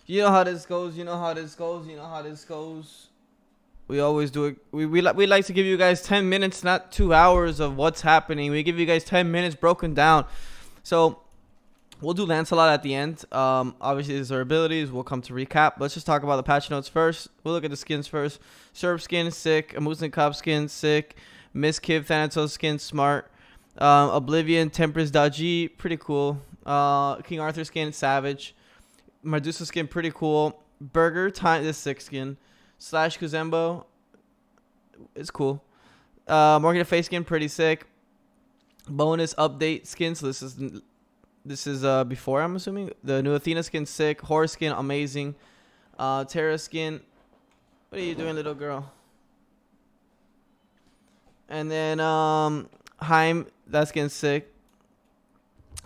You know how this goes. You know how this goes. You know how this goes. We always do it. We like to give you guys 10 minutes, not 2 hours of what's happening. We give you guys 10 minutes broken down. So we'll do Lancelot at the end. Obviously, these are abilities. We'll come to recap. Let's just talk about the patch notes first. We'll look at the skins first. Serb skin, sick. Amusin Cop skin, sick. Miskiv Thanatos skin, smart. Oblivion, Temperance Dodgy, pretty cool. King Arthur skin, savage. Medusa skin, pretty cool. Burger, time this sick skin. Slash Kuzembo, it's cool. Morgan face skin, pretty sick. Bonus update skin, so this is before, I'm assuming. The new Athena skin, sick. Horror skin, amazing. Terra skin, what are you doing, little girl? And then Heim, that skin's sick.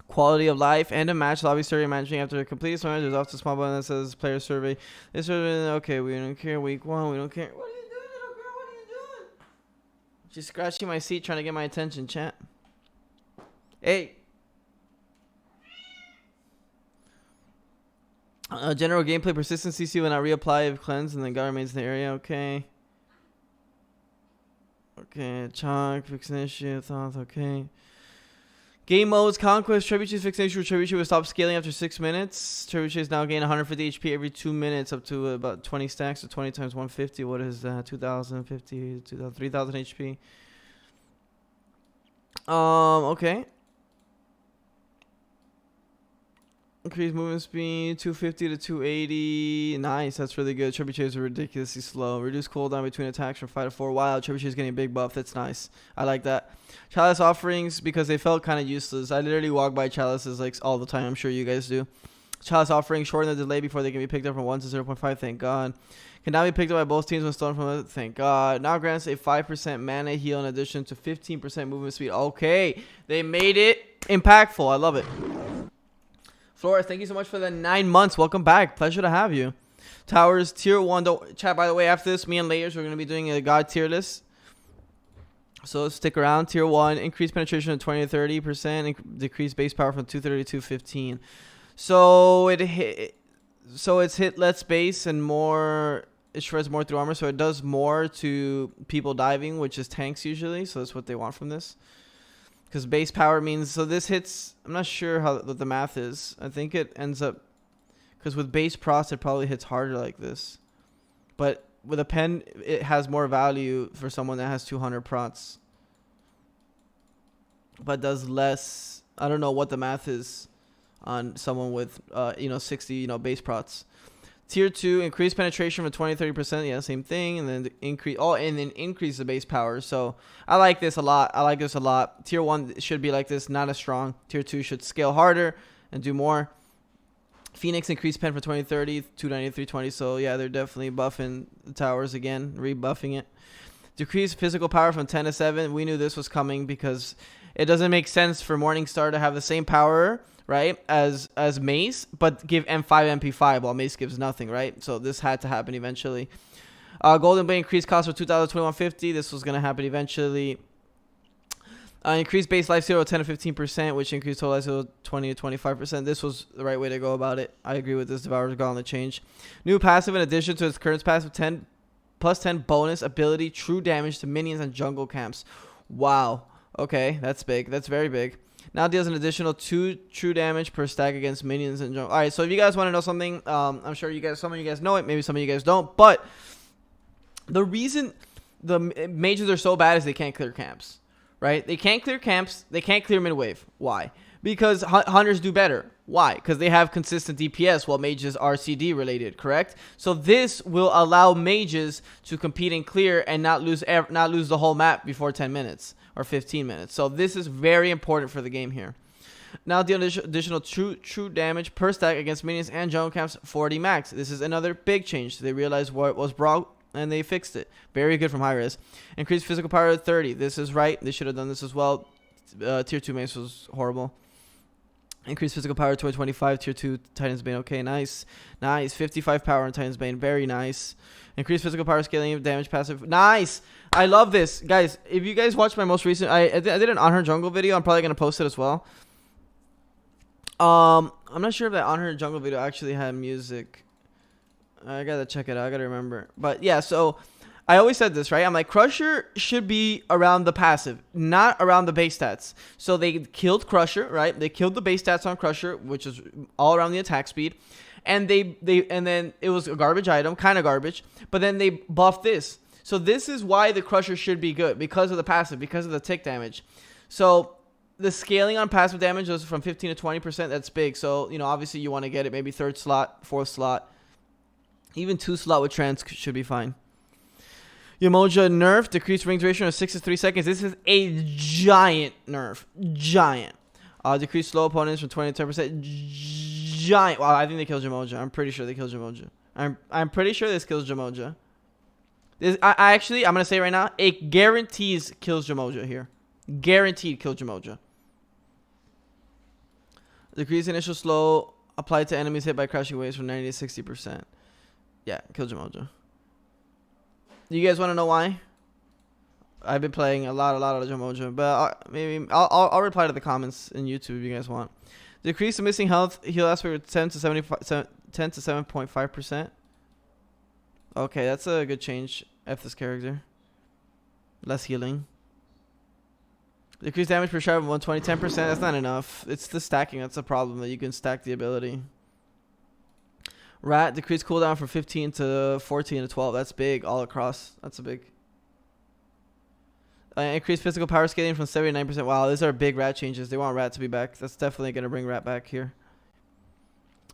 Quality of life and a match lobby survey managing after a complete survey. There's also a small button that says player survey. This survey, okay, we don't care. Week 1, we don't care. What are you doing, little girl? What are you doing? She's scratching my seat trying to get my attention, chat. Hey. General gameplay persistence CC will not reapply if cleansed and then God remains in the area. Okay. Okay, chalk, fix an issue, thought, okay. Game modes, Conquest, Trebuchet's fixed issue. Trebuchet will stop scaling after 6 minutes. Trebuchet now gain 150 HP every 2 minutes up to about 20 stacks. So 20 times 150, what is that? 2,050, 3,000 HP. Okay. Increase movement speed, 250 to 280. Nice, that's really good. Trebuchets are ridiculously slow. Reduce cooldown between attacks from 5 to 4. Wow, Trebuchet is getting a big buff. That's nice. I like that. Chalice offerings, because they felt kind of useless. I literally walk by chalices like all the time. I'm sure you guys do. Chalice offerings shorten the delay before they can be picked up from 1 to 0.5. Thank God. Can now be picked up by both teams when stolen from it. Thank God. Now grants a 5% mana heal in addition to 15% movement speed. Okay, they made it impactful. I love it. Flores, thank you so much for the 9 months. Welcome back. Pleasure to have you. Towers, tier 1. Don't chat, by the way, after this, me and Layers, we're going to be doing a God tier list. So stick around. Tier 1, increase penetration to 20 to 30%. Decrease base power from 230 to 215. So it's hit less base and more. It shreds more through armor. So it does more to people diving, which is tanks usually. So that's what they want from this. Because base power means, so this hits, I'm not sure what the math is. I think it ends up, because with base procs, it probably hits harder like this. But with a pen, it has more value for someone that has 200 procs. But does less, I don't know what the math is on someone with, 60, base procs. Tier 2, increase penetration from 20 to 30%. Yeah, same thing. And then increase the base power. So I like this a lot. Tier 1 should be like this, not as strong. Tier 2 should scale harder and do more. Phoenix increased pen from 20 to 30, 290 to 320. So yeah, they're definitely buffing the towers again, rebuffing it. Decrease physical power from 10 to 7. We knew this was coming because it doesn't make sense for Morningstar to have the same power, right, as Mace, but give M5 MP5 while Mace gives nothing, right? So this had to happen eventually. Golden Blade increased cost for 2,021.50. This was going to happen eventually. Increased base life steal 10 to 15%, which increased total life steal 20 to 25%. This was the right way to go about it. I agree with this. Devourer's Gauntlet change. New passive in addition to its current passive, 10 plus 10 bonus ability, true damage to minions and jungle camps. Wow. Okay, that's big. That's very big. Now deals an additional 2 true damage per stack against minions and jungle. All right, so if you guys want to know something, I'm sure some of you guys know it. Maybe some of you guys don't. But the reason the mages are so bad is they can't clear camps, right? They can't clear camps. They can't clear mid-wave. Why? Because hunters do better. Why? Because they have consistent DPS while mages are CD related, correct? So this will allow mages to compete and clear and not lose the whole map before 10 minutes or 15 minutes. So this is very important for the game here. Now deal additional true damage per stack against minions and jungle camps, 40 max. This is another big change. They realized what was broke and they fixed it. Very good from high-res. Increased physical power to 30. This is right. They should have done this as well. Tier 2 mace was horrible. Increased physical power to 25. Tier 2 Titan's Bane. Okay, nice. 55 power on Titan's Bane. Very nice. Increased physical power scaling damage passive. Nice. I love this. Guys, if you guys watched my most recent, I did an On Her Jungle video. I'm probably going to post it as well. I'm not sure if that On Her Jungle video actually had music. I gotta check it out. I gotta remember. But yeah, so I always said this, right? I'm like, Crusher should be around the passive, not around the base stats. So they killed Crusher, right? They killed the base stats on Crusher, which is all around the attack speed. And and then it was a garbage item, kind of garbage. But then they buffed this. So this is why the Crusher should be good, because of the passive, because of the tick damage. So the scaling on passive damage was from 15 to 20%. That's big. So, you know, obviously you want to get it maybe 3rd slot, 4th slot. Even 2 slot with trance should be fine. Yamoja nerf, decreased ring duration of 6 to 3 seconds. This is a giant nerf. Giant. Decreased slow opponents from 20 to 10%. Giant. Wow, I think they killed Yamoja. I'm pretty sure they killed Yamoja. I'm pretty sure this kills Yamoja. I'm going to say right now, it guarantees kills Yamoja here. Guaranteed kills Yamoja. Decrease initial slow applied to enemies hit by crashing waves from 90 to 60%. Yeah, kill Jamoja. You guys want to know why? I've been playing a lot of Jamoja, but maybe I'll reply to the comments in YouTube if you guys want. Decrease the missing health heal aspect with 10 to 7.5%. Okay, that's a good change. F this character. Less healing. Decrease damage per shot of 120, 10%. That's not enough. It's the stacking. That's a problem, that you can stack the ability. Rat, decrease cooldown from 15 to 14 to 12. That's big all across. That's a big. Increase physical power scaling from 79%. Wow, these are big Rat changes. They want Rat to be back. That's definitely going to bring Rat back here.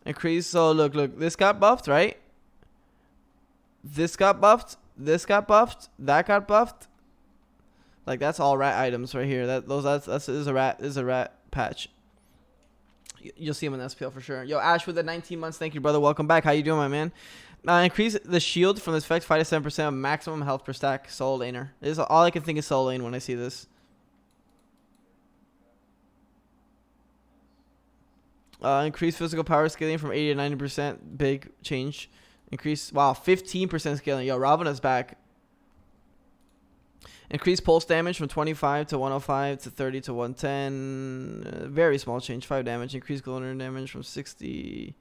Increase. So, look. This got buffed, right? This got buffed. This got buffed. That got buffed. Like, that's all Rat items right here. This is a Rat patch. You'll see him in SPL for sure. Yo, Ash with the 19 months. Thank you, brother. Welcome back. How you doing, my man? Increase the shield from this effect 5 to 7% of maximum health per stack. Soul laner. This is all I can think is soul lane when I see this. Increase physical power scaling from 80 to 90%. Big change. Increase. Wow, 15% scaling. Yo, Ravana's back. Increase pulse damage from 25 to 105 to 30 to 110. Very small change. 5 damage. Increase glitter damage from 60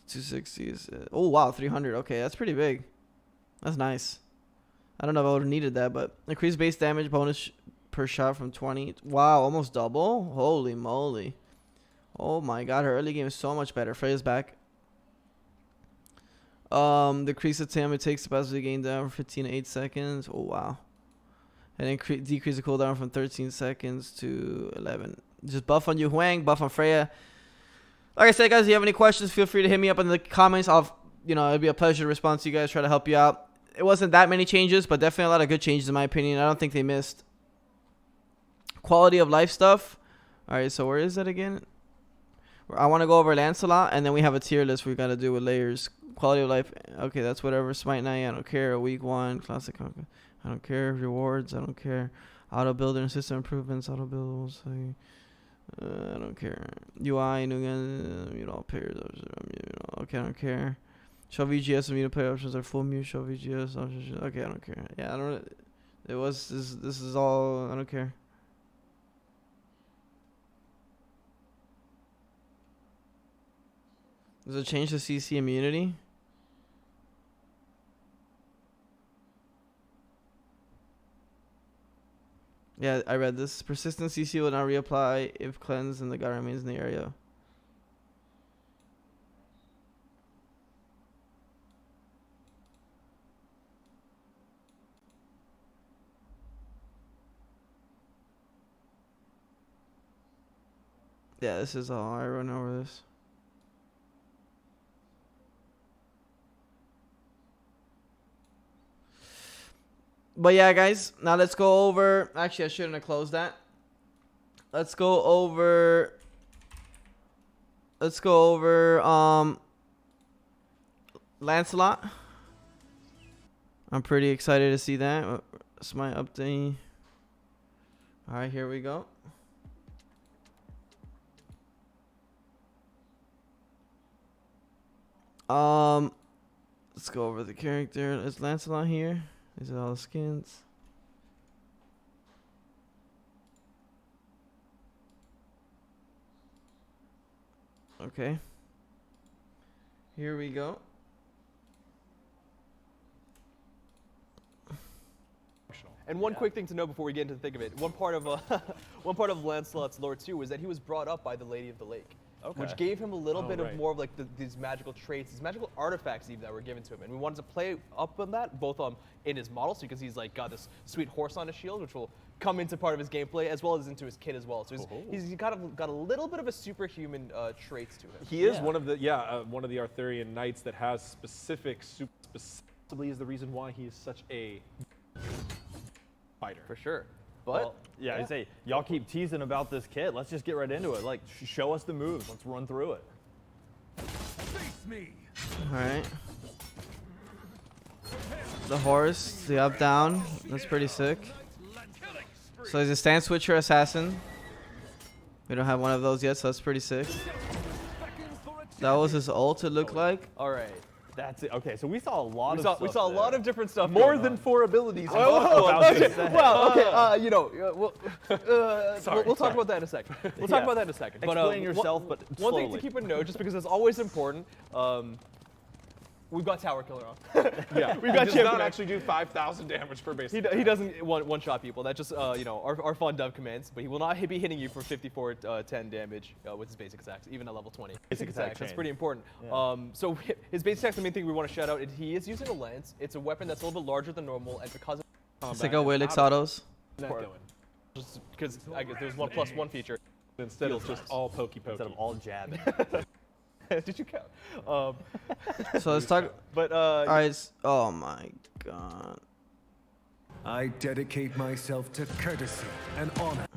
to 60. Oh, wow. 300. Okay, that's pretty big. That's nice. I don't know if I would have needed that, but increase base damage bonus per shot from 20. Wow, almost double. Holy moly. Oh my god, her early game is so much better. Freya's back. Decrease the time it takes to pass the game down from 15 to 8 seconds. Oh, wow. And decrease the cooldown from 13 seconds to 11. Just buff on Yu Huang, buff on Freya. Like I said, guys, if you have any questions, feel free to hit me up in the comments. It'd be a pleasure to respond to you guys, try to help you out. It wasn't that many changes, but definitely a lot of good changes in my opinion. I don't think they missed. Quality of life stuff. All right, so where is that again? I want to go over Lancelot, and then we have a tier list we got to do with layers. Quality of life. Okay, that's whatever. Smite 9, I don't care. Week 1, classic. I don't care. Rewards, I don't care. Auto builder and system improvements. Auto build. I don't care. UI, pairs. Okay, I don't care. Show VGS and mute player options are full mute. Show VGS options. Okay, I don't care. Yeah, I don't. This is all. I don't care. Does it change the CC immunity? Yeah, I read this. Persistent CC will not reapply if cleanse and the guy remains in the area. Yeah, this is all. I run over this. But yeah, guys, now let's go over. Actually, I shouldn't have closed that. Let's go over. Lancelot. I'm pretty excited to see that. That's my update. All right, here we go. Let's go over the character. Is Lancelot here? These are all the skins. Okay. Here we go. And one quick thing to know before we get into the thick of it, one part of Lancelot's lore too was that he was brought up by the Lady of the Lake. Okay. Which gave him a little bit of more of like these magical traits, these magical artifacts even that were given to him. And we wanted to play up on that, both in his model, so because he's like got this sweet horse on his shield, which will come into part of his gameplay, as well as into his kit as well. So he's got a little bit of a superhuman traits to him. He is one of the Arthurian knights that has specifically is the reason why he is such a fighter. For sure. But well, yeah, I say y'all keep teasing about this kit. Let's just get right into it. Like, show us the moves. Let's run through it. Face me. All right. The horse, the up down. That's pretty sick. So he's a stand switcher assassin. We don't have one of those yet, so that's pretty sick. That was his ult. It looked like. All right. That's it. Okay, so we saw a lot of stuff. We saw a lot of different stuff. More than 4 abilities. Well, okay. We'll talk about that in a second. We'll talk about that in a second. Explain yourself, but one slowly. thing to keep in note, just because it's always important. We've got Tower Killer on. Yeah, we've got He does not actually do 5,000 damage per base. He doesn't one-shot people. That's just our fun dove commands. But he will not be hitting you for 54-10 damage with his basic attacks, even at level 20. Basic attacks. That's pretty important. Yeah. So his basic attacks, the main thing we want to shout out, is he is using a lance. It's a weapon that's a little bit larger than normal, and because of It's like a Willix autos. Just because I guess there's 1+1 feature. Instead of just all pokey. Instead of all jabbing. Did you count? So let's talk. But all right. Oh my god. I dedicate myself to courtesy and honor.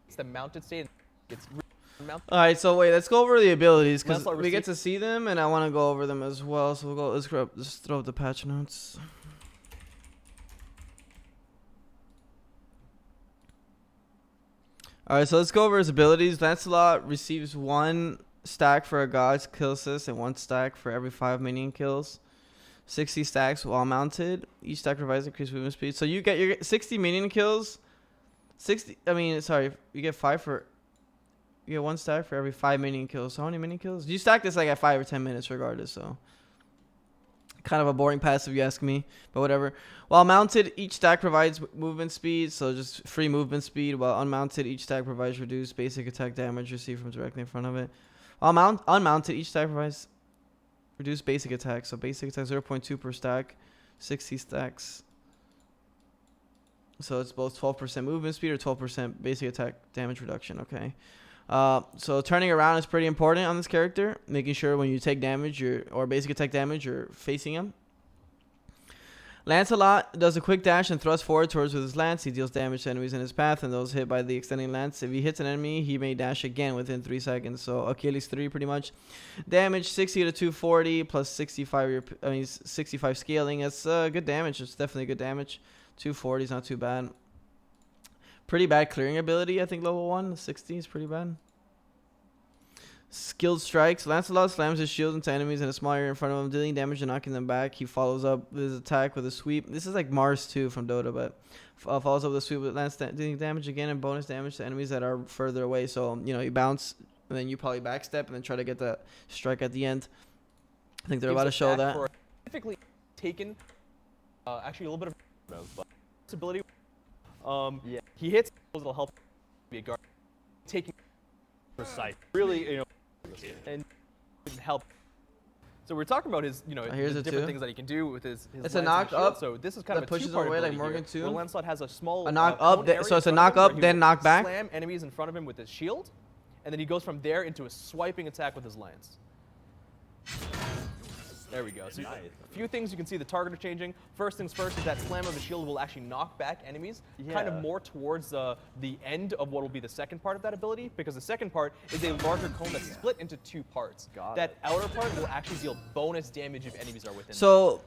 It's the mounted state. It's mounted. All right. So wait, let's go over the abilities because we get to see them, and I want to go over them as well. So we'll go. Let's throw up the patch notes. All right. So let's go over his abilities. Lancelot receives 1 stack for a god's kill assist and 1 stack for every 5 minion kills. 60 stacks while mounted. Each stack provides increased movement speed. So you get your 60 minion kills. You get 5 for. You get 1 stack for every 5 minion kills. So how many minion kills? You stack this like at 5 or 10 minutes regardless. So kind of a boring passive, you ask me, but whatever. While mounted, each stack provides movement speed, so just free movement speed. While unmounted, each stack provides reduced basic attack damage received from directly in front of it. While unmounted, each stack provides reduced basic attack. So basic attack 0.2 per stack, 60 stacks. So it's both 12% movement speed or 12% basic attack damage reduction. Okay. So turning around is pretty important on this character, making sure when you take damage or basic attack damage, you're facing him. Lancelot does a quick dash and thrust forward towards with his lance. He deals damage to enemies in his path and those hit by the extending lance. If he hits an enemy, he may dash again within 3 seconds. So Achilles 3 pretty much. Damage 60 to 240 plus 65 scaling. That's good damage. It's definitely good damage. 240 is not too bad. Pretty bad clearing ability, I think level 1. 60 is pretty bad. Skilled strikes. Lancelot slams his shield into enemies in a small area in front of him, dealing damage and knocking them back. He follows up his attack with a sweep. This is like Mars 2 from Dota, but follows up with a sweep with lance dealing damage again and bonus damage to enemies that are further away. So, you bounce and then you probably backstep and then try to get that strike at the end. I think they're about to show that. Specifically taken, actually a little bit of ability. Yeah. He hits, it'll help be a guard. Taking Precise. Really, and help. So we're talking about his, here's the the different 2. things that he can do with his It's a lance knock and shield. up So this is kind of a pushes two-part away like ability Morgan here, 2. where Lancelot has a small A knock up, cone so it's a area in knock front of him up, where then he knock will back. Slam enemies in front of him with his shield, and then he goes from there into a swiping attack with his lance. There we go. So a few things you can see the target are changing. First things first is that slam of the shield will actually knock back enemies kind of more towards the end of what will be the second part of that ability, because the second part is a larger cone that's split into 2 parts. That outer part will actually deal bonus damage if enemies are within. So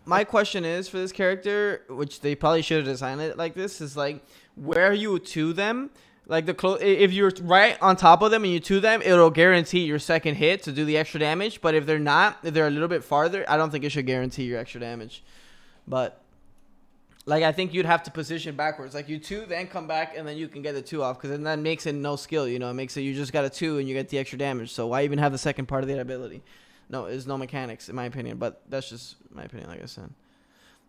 my question is for this character, which they probably should have designed it like this, is like where you to them. Like if you're right on top of them and you 2 them, it'll guarantee your second hit to do the extra damage. But if they're not, if they're a little bit farther, I don't think it should guarantee your extra damage. But like I think you'd have to position backwards, like you 2, then come back, and then you can get the 2 off, because then that makes it no skill. It makes it you just got a 2 and you get the extra damage. So why even have the second part of that ability? No, there's no mechanics in my opinion. But that's just my opinion, like I said.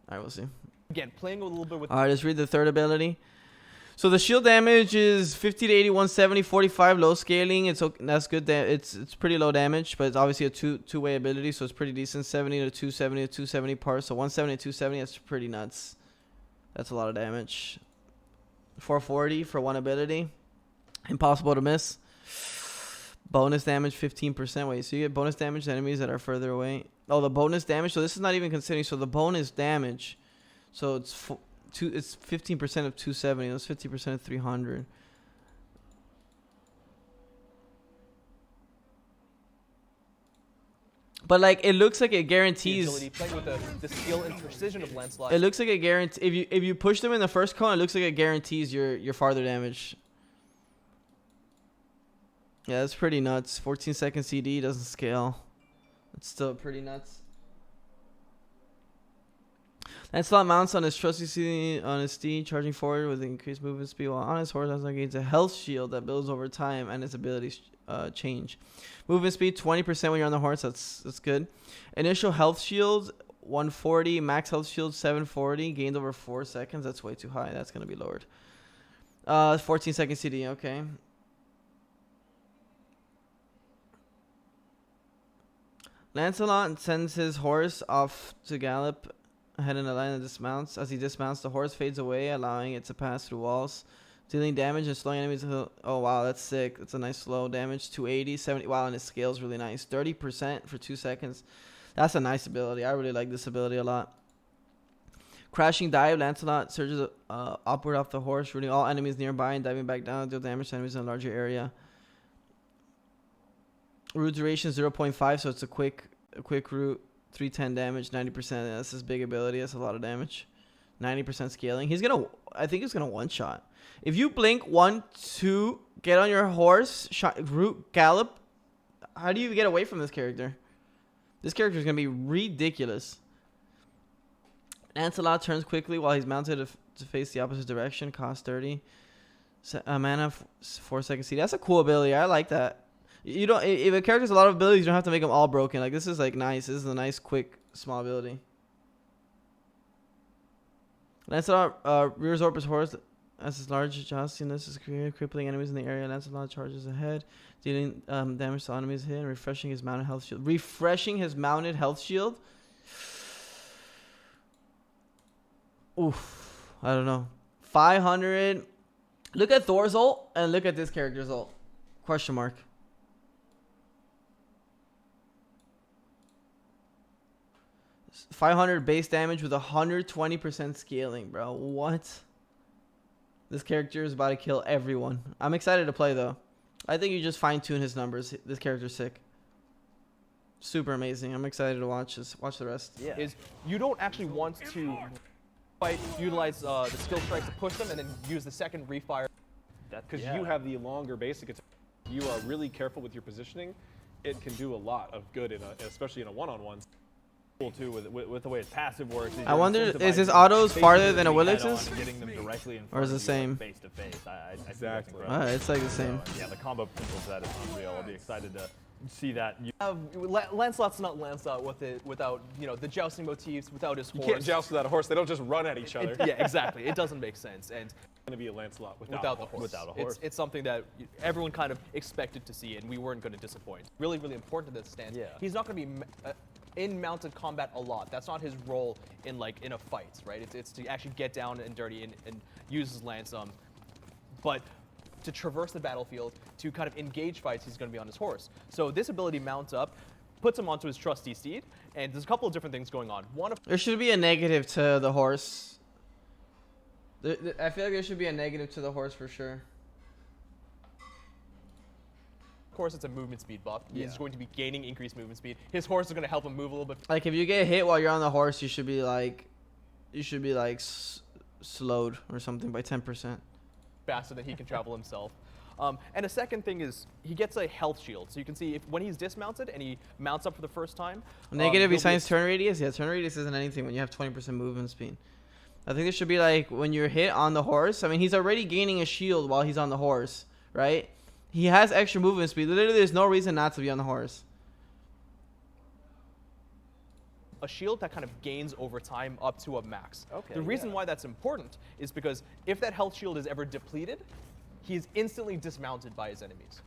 All right, we'll see. Again, playing a little bit with. All right, let's read the third ability. So the shield damage is 50 to 80, 170, 45 low scaling. That's good. It's pretty low damage, but it's obviously a two-way ability, so it's pretty decent. 70 to 270 to 270 parts. So 170 to 270. That's pretty nuts. That's a lot of damage. 440 for one ability. Impossible to miss. Bonus damage 15%. Wait, so you get bonus damage to enemies that are further away. Oh, the bonus damage. So this is not even considering. So the bonus damage. So it's it's 15% of 270. That's 50% of 300. But like it looks like it guarantees. Agility, playing with the skill and precision of Lancelot. It looks like it guarantees. If you push them in the first cone, it looks like it guarantees your farther damage. Yeah, that's pretty nuts. 14-second CD doesn't scale. It's still pretty nuts. Lancelot mounts on his trusty steed, charging forward with increased movement speed while on his horse. Lancelot gains a health shield that builds over time and its abilities change. Movement speed 20% when you're on the horse. That's good. Initial health shield 140. Max health shield 740. Gained over 4 seconds. That's way too high. That's gonna be lowered. 14-second CD. Okay. Lancelot sends his horse off to gallop ahead in a line that dismounts. As he dismounts, the horse fades away, allowing it to pass through walls, dealing damage and slowing enemies. Oh, wow, that's sick. That's a nice slow damage. 280, 70. Wow, and it scales really nice. 30% for 2 seconds. That's a nice ability. I really like this ability a lot. Crashing dive. Lancelot surges upward off the horse, rooting all enemies nearby and diving back down to deal damage to enemies in a larger area. Root duration 0.5, so it's a quick root. 310 damage, 90%. That's his big ability. That's a lot of damage. 90% scaling. I think he's gonna one shot. If you blink 1, 2, get on your horse, root, gallop. How do you get away from this character? This character is gonna be ridiculous. Lancelot turns quickly while he's mounted to face the opposite direction. Cost 30. Mana 4 seconds. See, that's a cool ability. I like that. You don't. If a character has a lot of abilities, you don't have to make them all broken. Like this is like nice. This is a nice, quick, small ability. Lancelot rears up his horse as his large jostiness is created, crippling enemies in the area. Lancelot charges ahead, dealing damage to enemies hit and refreshing his mounted health shield. Refreshing his mounted health shield. Oof. I don't know. 500. Look at Thor's ult and look at this character's ult. Question mark. 500 base damage with 120% scaling, bro. What? This character is about to kill everyone. I'm excited to play, though. I think you just fine-tune his numbers. This character's sick. Super amazing. I'm excited to watch the rest. Yeah. You don't actually want to utilize the skill strikes to push them and then use the second refire. Because you have the longer basic attack. You are really careful with your positioning. It can do a lot of good, especially in a one-on-one. Too with the way his passive works. I wonder, is his autos farther than a Willix's? Getting them directly in front or is it the same? Face to face. Exactly. It's like the same. Yeah, the combo potential of that is unreal. I'll be excited to see that. Lancelot's not Lancelot without the jousting motifs, without his horse. You can't joust without a horse. They don't just run at each other. Yeah, exactly. It doesn't make sense. And it's going to be a Lancelot without the horse. Without a horse. It's something that everyone kind of expected to see, and we weren't going to disappoint. Really, really important to this stance. Yeah. He's not going to be in mounted combat a lot. That's not his role in a fight, right? It's to actually get down and dirty and use his lance. But to traverse the battlefield, to kind of engage fights, he's going to be on his horse. So this ability mounts up, puts him onto his trusty steed, and there's a couple of different things going on. There should be a negative to the horse. I feel like there should be a negative to the horse for sure. Of course, it's a movement speed buff. He's going to be gaining increased movement speed. His horse is going to help him move a little bit. Like if you get hit while you're on the horse, you should be like slowed or something by 10%. Faster than he can travel himself. And a second thing is he gets a health shield. So you can see when he's dismounted and he mounts up for the first time. Negative besides turn radius? Yeah, turn radius isn't anything when you have 20% movement speed. I think it should be like when you're hit on the horse. I mean, he's already gaining a shield while he's on the horse, right? He has extra movement speed. Literally, there's no reason not to be on the horse. a shield that kind of gains over time up to a max. Okay, The reason why that's important is because if that health shield is ever depleted, he is instantly dismounted by his enemies.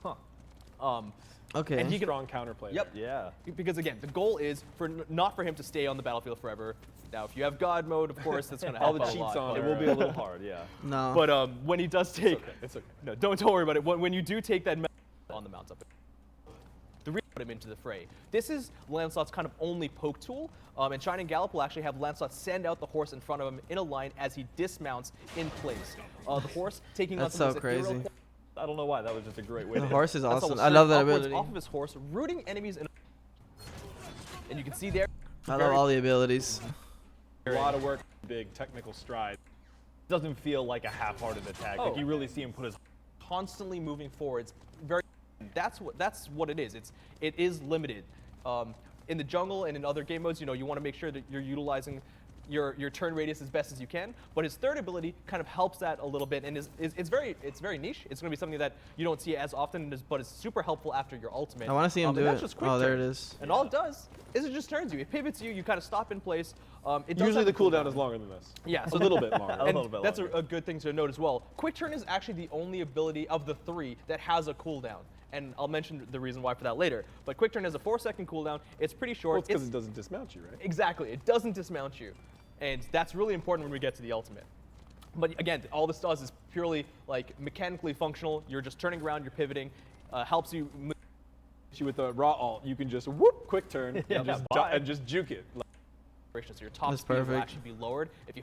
Okay. And he can Strong counterplay. Yep. Yeah. Because again, the goal is not for him to stay on the battlefield forever. Now, if you have God mode, of course, that's going to All help the out a cheats lot. on It are, will be a little hard, yeah. No. But when he does take, It's okay. no, don't worry about it. When you do take that on the mounts up, the reason put him into the fray. This is Lancelot's kind of only poke tool, and Shining Gallop will actually have Lancelot send out the horse in front of him in a line as he dismounts in place. The horse taking That's on some so of his ethereal crazy. I don't know why. That was just a great way The to horse is Lancelot awesome. will I love that surge upwards ability. off of his horse, rooting enemies in. And you can see there. I love all the abilities. A lot of work, big technical stride. It doesn't feel like a half-hearted attack. Like you really see him put his Constantly moving forwards. That's what it is. It is limited. In the jungle and in other game modes, you want to make sure that you're utilizing your turn radius as best as you can. But his third ability kind of helps that a little bit, and it's very niche. It's going to be something that you don't see as often, but it's super helpful after your ultimate. I want to see him do that's it. just quick Oh, there it turn. is. And all it does is it just turns you. It pivots you. You kind of stop in place. It does Usually have the a cooldown is longer than this. Yeah, a little bit longer. A and little bit that's longer. a good thing to note as well. Quick Turn is actually the only ability of the 3 that has a cooldown. And I'll mention the reason why for that later. But Quick Turn has a 4-second cooldown. It's pretty short. Well, it's because it doesn't dismount you, right? Exactly. It doesn't dismount you. And that's really important when we get to the ultimate. But again, all this does is purely like mechanically functional. You're just turning around, you're pivoting, helps you move. With a raw alt, you can just whoop, quick turn, Yeah, and, bye. just juke it. So your top That's speed will perfect. actually be lowered if you